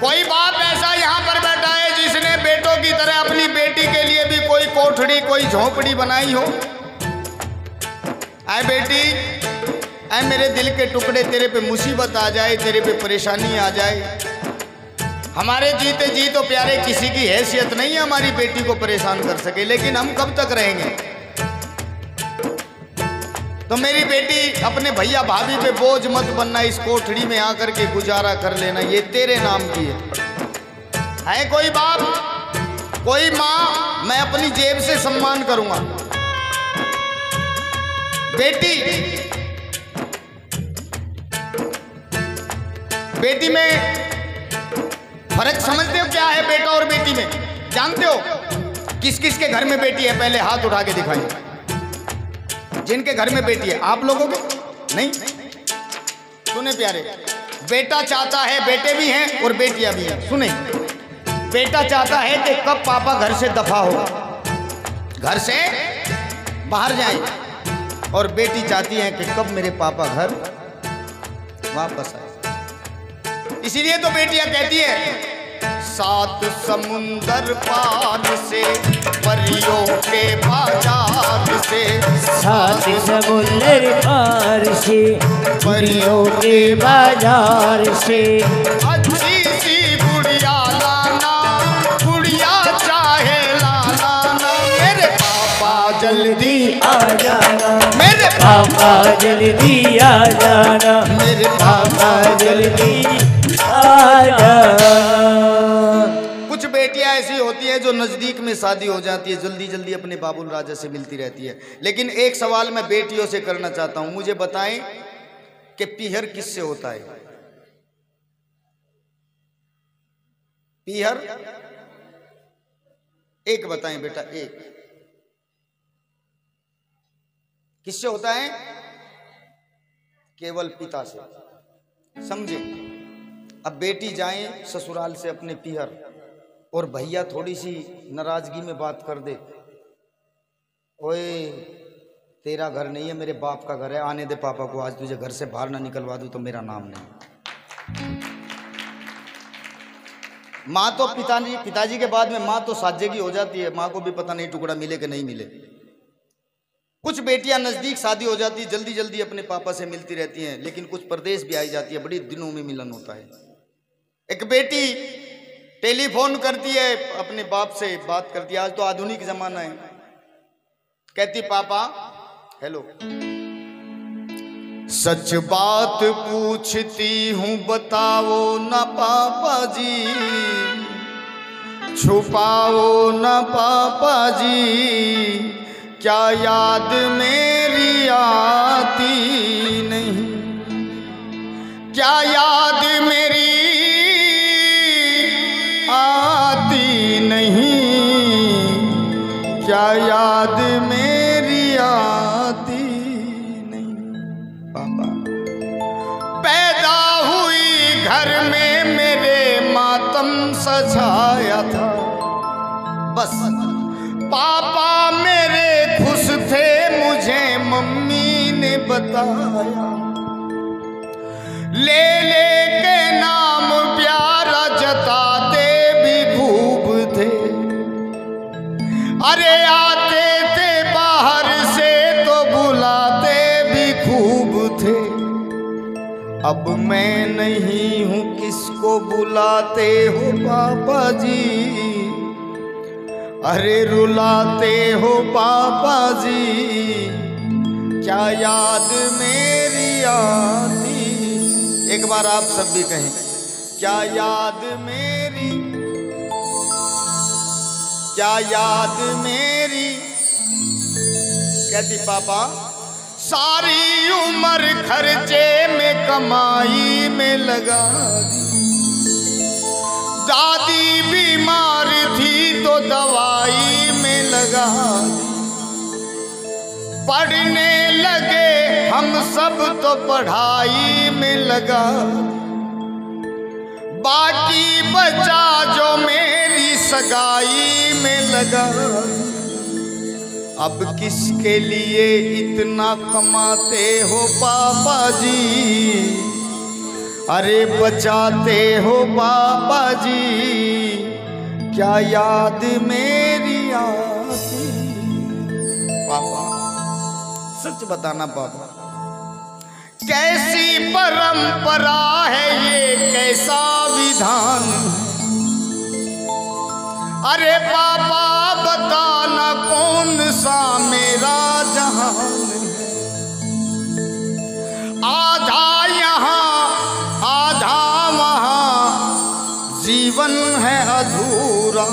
S2: कोई बाप ऐसा यहाँ पर बैठा है जिसने बेटों की तरह अपनी बेटी के लिए भी कोई कोठड़ी कोई झोंपड़ी बनाई हो? आए बेटी, आए मेरे दिल के टुकड़े, तेरे पे मुसीबत आ जाए, तेरे पे परेशानी आ जाए, हमारे जीते जी तो प्यारे किसी की हैसियत नहीं है हमारी बेटी को परेशान कर सके, लेकिन हम कब तक रहेंगे? तो मेरी बेटी अपने भैया भाभी पे बोझ मत बनना, इस कोठड़ी में आकर के गुजारा कर लेना, ये तेरे नाम की है कोई बाप कोई माँ, मैं अपनी जेब से सम्मान करूंगा। बेटी बेटी में फर्क समझते हो क्या है? बेटा और बेटी में जानते हो? किस किस के घर में बेटी है? पहले हाथ उठा के दिखाइए जिनके घर में बेटी है। आप लोगों के नहीं? सुने प्यारे, बेटा चाहता है, बेटे भी हैं और बेटियां भी हैं। सुने, बेटा चाहता है कि कब पापा घर से दफा हो, घर से बाहर जाए, और बेटी चाहती है कि कब मेरे पापा घर वापस आए। इसीलिए तो बेटियां कहती है, सात समुंदर पार से परियों के बाजार से,
S3: सात समुंदर पार से परियों के बाजार से,
S2: अच्छी सी गुड़िया लाना, गुड़िया चाहे लाना, मेरे पापा जल्दी
S3: आ जाना,
S2: मेरे
S3: पापा जल्दी आ जाना,
S2: मेरे
S3: पापा जल्दी आ जाना।
S2: कुछ बेटियां ऐसी होती हैं जो नजदीक में शादी हो जाती है, जल्दी जल्दी अपने बाबुल राजा से मिलती रहती है। लेकिन एक सवाल मैं बेटियों से करना चाहता हूं, मुझे बताएं कि पीहर किससे होता है? पीहर एक बताएं बेटा, एक किससे होता है? केवल पिता से। समझे? अब बेटी जाए ससुराल से अपने पीहर, और भैया थोड़ी सी नाराजगी में बात कर दे, ओए तेरा घर नहीं है, मेरे बाप का घर है, आने दे पापा को, आज तुझे घर से बाहर ना निकलवा दूं तो मेरा नाम नहीं। माँ तो पिताजी के बाद में माँ तो साजेगी हो जाती है, माँ को भी पता नहीं टुकड़ा मिले कि नहीं मिले। कुछ बेटियां नजदीक शादी हो जाती है, जल्दी जल्दी अपने पापा से मिलती रहती हैं, लेकिन कुछ परदेश भी आई जाती है, बड़ी दिनों में मिलन होता है। एक बेटी टेलीफोन करती है, अपने बाप से बात करती है, आज तो आधुनिक जमाना है, कहती पापा हेलो, सच बात पूछती हूँ बताओ ना पापा जी, छुपाओ न पापा जी, क्या याद मेरी आती नहीं, क्या याद मेरी आती नहीं, क्या याद मेरी आती नहीं। पापा पैदा हुई घर में मेरे मातम सजाया था, बस पापा मेरे खुश थे मुझे मम्मी ने बताया, ले ले के नाम प्यारा जताते भी खूब थे, अरे आते थे बाहर से तो बुलाते भी खूब थे। अब मैं नहीं हूँ किसको बुलाते हो पापा जी, अरे रुलाते हो पापा जी, क्या याद मेरी आती। एक बार आप सब भी कहें, क्या याद मेरी, क्या याद मेरी। कहती पापा सारी उम्र खर्चे में कमाई में लगा दी, दादी बीमार थी तो दवाई में लगा दी, पढ़ने लगे हम सब तो पढ़ाई में लगा दी, बाकी बचा जो मेरी सगाई में लगा। अब किसके लिए इतना कमाते हो पापा जी, अरे बचाते हो पापा जी, क्या याद मेरी आती। पापा सच बताना पापा, कैसी परंपरा है ये, कैसा विधान, अरे पापा बताना कौन सा मेरा जहान है, आधा यहाँ आधा वहाँ जीवन है अधूरा,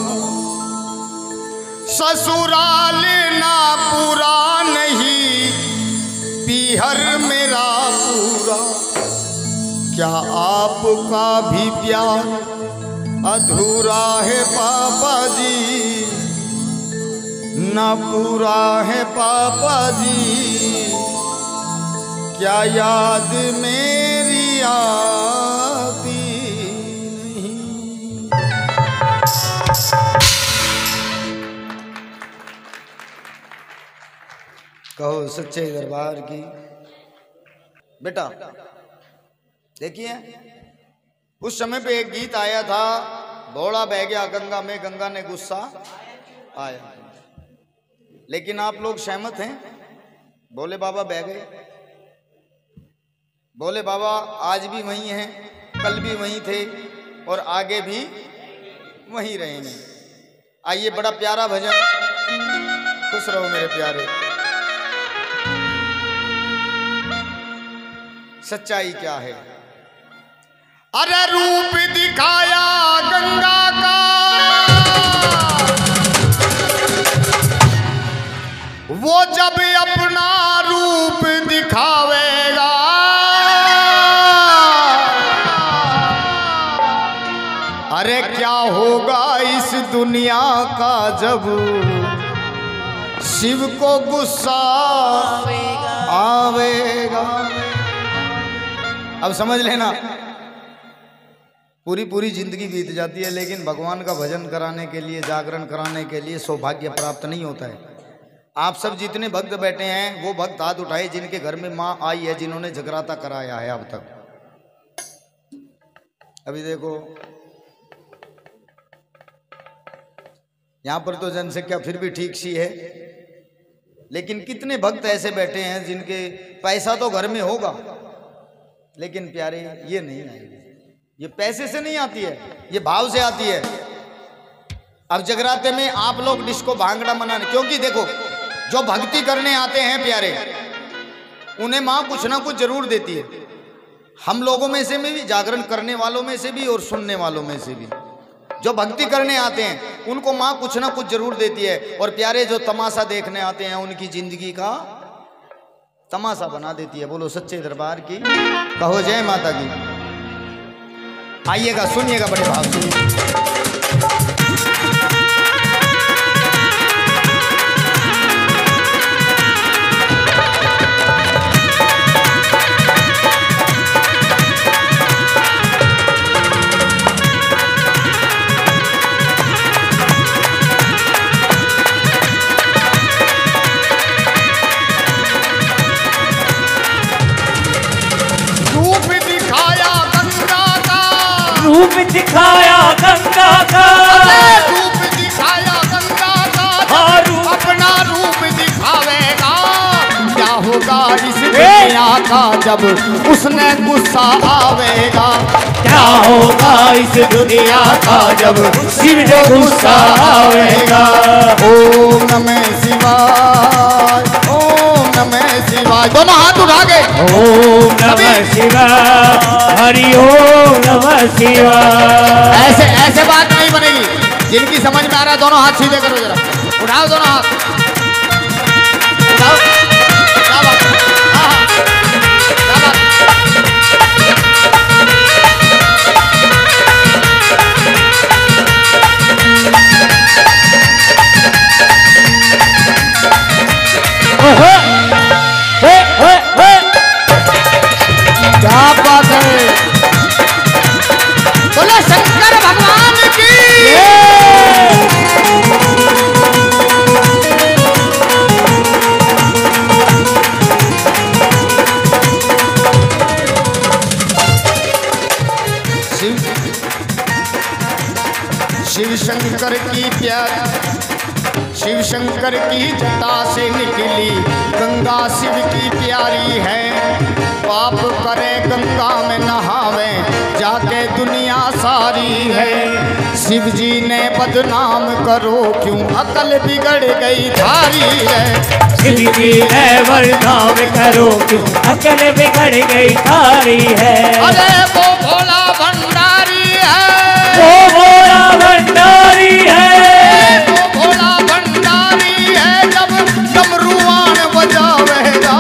S2: ससुराल ना पूरा नहीं पीहर मेरा पूरा, क्या आपका भी प्यार अधूरा है पापा जी, ना पूरा है पापा जी, क्या याद मेरी आती नहीं। कहो सच्चे दरबार की। बेटा देखिए उस समय पे एक गीत आया था, घोड़ा बह गया गंगा में, गंगा ने गुस्सा आया, लेकिन आप लोग सहमत हैं भोले बाबा बह गए। भोले बाबा आज भी वहीं हैं, कल भी वहीं थे और आगे भी वहीं रहेंगे। आइए बड़ा प्यारा भजन, खुश रहो मेरे प्यारे। सच्चाई क्या है, अरे रूप दिखाया गंगा का, वो जब अपना रूप दिखावेगा, अरे क्या होगा इस दुनिया का जब शिव को गुस्सा आवेगा। अब समझ लेना, पूरी पूरी जिंदगी बीत जाती है लेकिन भगवान का भजन कराने के लिए, जागरण कराने के लिए सौभाग्य प्राप्त नहीं होता है। आप सब जितने भक्त बैठे हैं वो भक्त हाथ उठाए जिनके घर में माँ आई है, जिन्होंने जगराता कराया है अब तक। अभी देखो यहाँ पर तो जनसंख्या फिर भी ठीक सी है, लेकिन कितने भक्त ऐसे बैठे हैं जिनके पैसा तो घर में होगा लेकिन प्यारे ये नहीं आएगी। ये पैसे से नहीं आती है, ये भाव से आती है। अब जगराते में आप लोग डिस्को भांगड़ा मनाने, क्योंकि देखो जो भक्ति करने आते हैं प्यारे उन्हें माँ कुछ ना कुछ जरूर देती है। हम लोगों में से भी, जागरण करने वालों में से भी और सुनने वालों में से भी। जो भक्ति करने आते हैं उनको माँ कुछ ना कुछ जरूर देती है, और प्यारे जो तमाशा देखने आते हैं उनकी जिंदगी का तमाशा बना देती है। बोलो सच्चे दरबार की, कहो जय माता की। आइएगा, सुनिएगा बड़े भाव से।
S3: रूप दिखाया गंगा का,
S1: रूप दिखाया गंगा का, अपना रूप दिखावेगा। क्या होगा इस दुनिया का जब उसने गुस्सा आवेगा।
S3: क्या होगा इस दुनिया का जब शिव को गुस्सा आवेगा।
S1: ओम नमः शिवाय, ओम नमः शिवाय। दोनों हाथ उठा के
S3: ओम नमः शिवाय, हरि ओम नमः शिवाय।
S1: ऐसे बात नहीं बनेगी। जिनकी समझ में आ रहा है दोनों हाथ सीधे करो जरा, उठाओ दोनों हाथ, उठाओ। क्या बात है? हाँ हाँ, क्या बात? क्या बात है? बोलो शंकर भगवान की। शिव शंकर की प्यारी, शिव शंकर की जटा से निकली गंगा शिव की प्यारी है। पाप करे गंगा में नहावे जाके दुनिया सारी है। शिव जी ने बदनाम करो क्यों अकल बिगड़ गई थारी है।
S3: शिव जी ने बदनाम करो क्यों अकल बिगड़ गई थारी है।
S1: अरे वो भोला भंडारी है,
S3: वो भोला भंडारी है,
S1: वो भोला भंडारी है। जब डमरुआन बजावेगा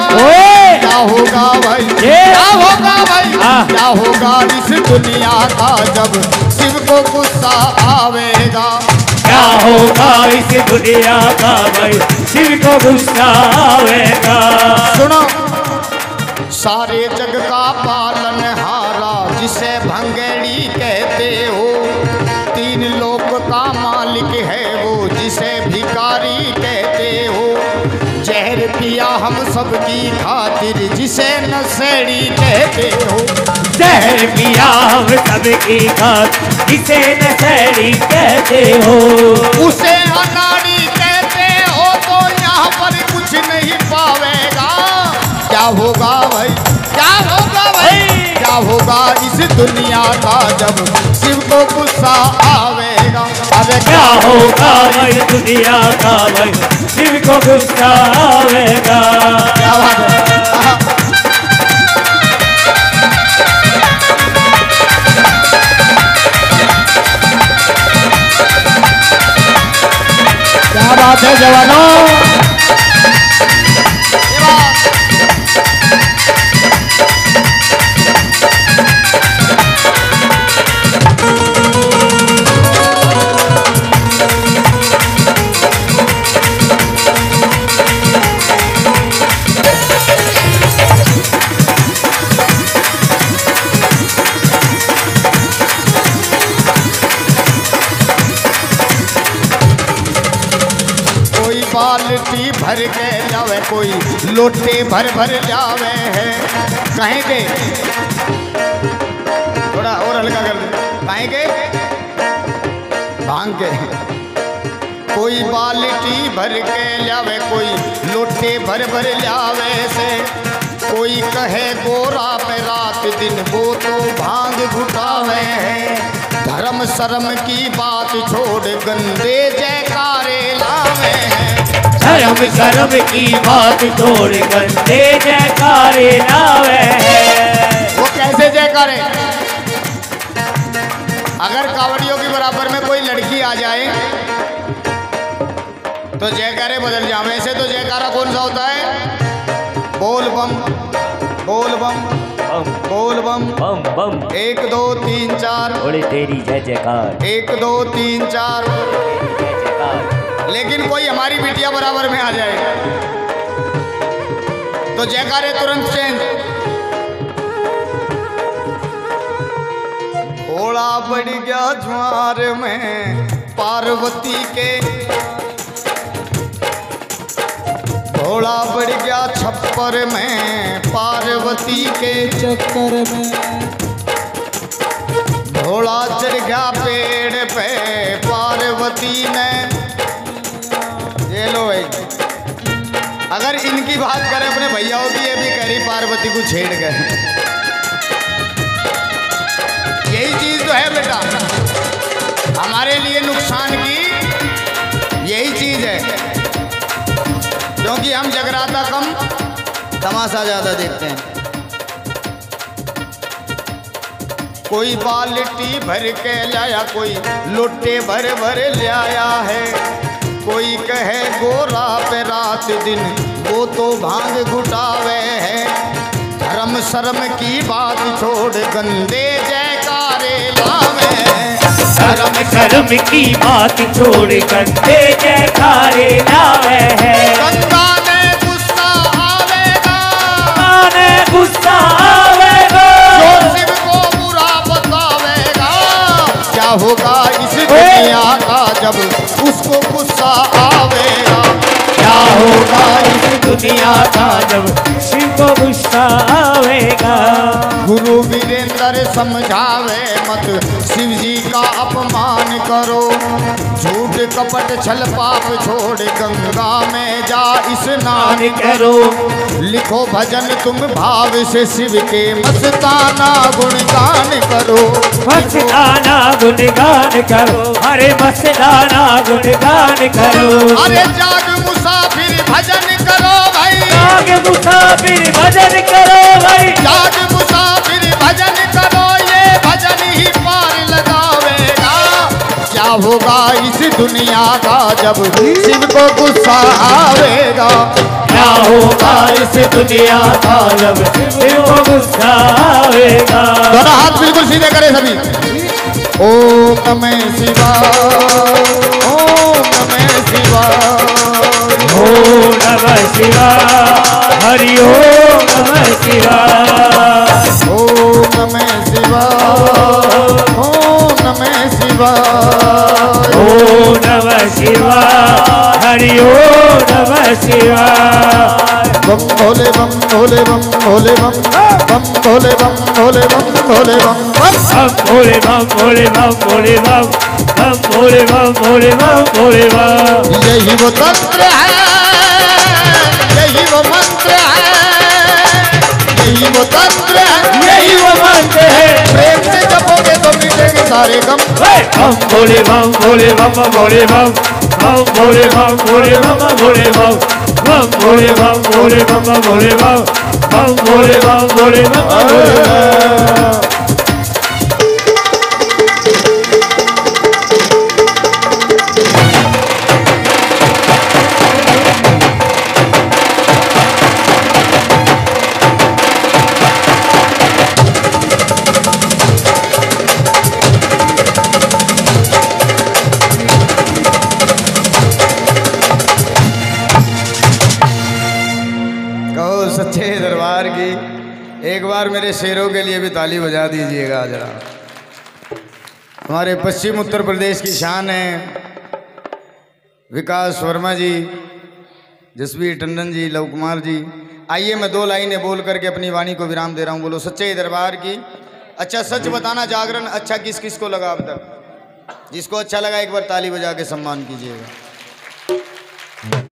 S1: क्या होगा भाई, क्या होगा भाई, क्या होगा इस दुनिया का जब शिव को गुस्सा आवेगा।
S3: क्या होगा इस दुनिया का भाई शिव को गुस्सा आवेगा।
S1: सुनो, सारे जग का पालनहारा जिसे भंगेड़ी कहते हो, तीन लोक का मालिक है वो जिसे भिखारी कहते हो। जहर पिया हम सबकी खातिर जिसे नशेड़ी कहते हो।
S3: जहर पिया हम सबकी खातिर जिसे नशेड़ी कहते हो।
S1: उसे अनाड़ी कहते हो तो यहाँ पर कुछ नहीं पावेगा। क्या होगा भाई, क्या होगा भाई, क्या होगा इस दुनिया का जब शिव को गुस्सा आवेगा। अरे
S3: क्या होगा इस दुनिया का भाई शिव को गुस्सा आवेगा।
S1: क्या बात है? क्या बात है जवानों? बाल्टी भर के लावे, कोई लोटे भर भर लावे है। कहेंगे थोड़ा और हल्का कर दे, कहेंगे भांग के। कोई बाल्टी भर के लावे, कोई लोटे भर भर लावे से। कोई कहे गोरा पे रात दिन वो तो भांग घुटावे है। धर्म शर्म की बात छोड़ गंदे जयकारे लावे हैं।
S3: धर्म शर्म की बात छोड़ गंदे जयकारे लावे हैं।
S1: वो कैसे जयकारे? अगर कावड़ियों के बराबर में कोई लड़की आ जाए तो जयकारे बदल जाए। वैसे तो जयकारा कौन सा होता है? बोल बम बोल बम बोल बम
S3: बम बम
S1: 1 2 3 4
S3: बोले तेरी जय जयकार
S1: 1 2 3 4।
S3: जय जयकार।
S1: लेकिन कोई हमारी बिटिया बराबर में आ जाए तो जयकारे तुरंत चेंज। घोड़ा बढ़ गया ज्वार में पार्वती के, घोड़ा बढ़ गया छप्पर में पार्वती के
S4: चक्कर में,
S1: घोड़ा चढ़ गया पेड़ पे पार्वती ने। ये लो भाई, अगर इनकी बात करें अपने भैयाओं की, ये भी कह रही पार्वती को छेड़ गए। यही चीज तो है बेटा हमारे लिए नुकसान की, यही चीज है। क्योंकि हम जगराता कम
S2: तमाशा ज्यादा देखते हैं।
S1: कोई बाल्टी भर के लाया, कोई लोटे भर भर ले आया है। कोई कहे गोरा पे रात दिन वो तो भांग घुटावे है। धर्म शर्म की बात छोड़ गंदे जयकारे लावे।
S3: धर्म शर्म की बात छोड़ गंदे जयकारे लावे है।
S1: गंगा में गुस्सा आवेगा,
S3: आने गुस्सा आवेगा,
S1: जो शिव को बुरा बतावेगा। क्या होगा इस दुनिया का जब उसको गुस्सा आवेगा?
S3: क्या होगा इस दुनिया का जब शिव को गुस्सा आवेगा?
S1: गुरु वीरेंद्र समझावे मत शिव जी का अपमान करो। झूठ कपट छल पाप छोड़ गंगा में जा स्नान
S3: करो।
S1: लिखो भजन तुम भाव से शिव के मस्ताना गुणगान करो।
S3: मस्ताना गुणगान करो, अरे मस्ताना गुणगान करो।
S1: अरे जाग मुसाफिर भजन करो भाई,
S3: जाग मुसाफिर भजन करो भाई,
S1: जाग मुसाफिर भजन करो। ये भजन ही पार लगावेगा। क्या होगा इस दुनिया का जब शिव को गुस्सा आवेगा?
S3: क्या होगा इस दुनिया का जब शिव को गुस्सा आवेगा?
S1: दोनों हाथ बिल्कुल सीधे करें सभी। ओम नमः शिवाय, ओम नमः शिवाय,
S3: ओम नमः शिवाय, हरि ओम नमः शिवाय,
S1: ओम नमः शिवाय, ओम नमः शिवाय,
S3: ओम नमः शिवाय, हरि ओम नमः शिवाय।
S1: बम भोले बम भोले बम भोले बम बम भोले बम भोले बम भोले बम बम।
S3: बम भोले बम भोले बम भोले बम बम भोले बम भोले बम भोले बम।
S1: यही वो तंत्र है, यही वो मंत्र है, यही वो तंत्र है,
S3: यही वो मंत्र है।
S1: प्रेम से जपोगे तो मिटेंगे सारे गम।
S3: बम भोले बम भोले बम भोले बम बम भोले बम भोले बम भोले बम बम भोले बम भोले बम भोले बम बम भोले बम भोले बम भोले बम।
S2: कहो सच्चे दरबार की एक बार मेरे शेरों के लिए भी ताली बजा दीजिएगा जरा। हमारे पश्चिम उत्तर प्रदेश की शान है विकास वर्मा जी, जसवीर टंडन जी, लव कुमार जी। आइए मैं 2 लाइनें बोल करके अपनी वाणी को विराम दे रहा हूँ। बोलो सच्चे दरबार की। अच्छा सच बताना जागरण अच्छा किस किस को लगा अब तक? जिसको अच्छा लगा एक बार ताली बजा के सम्मान कीजिएगा।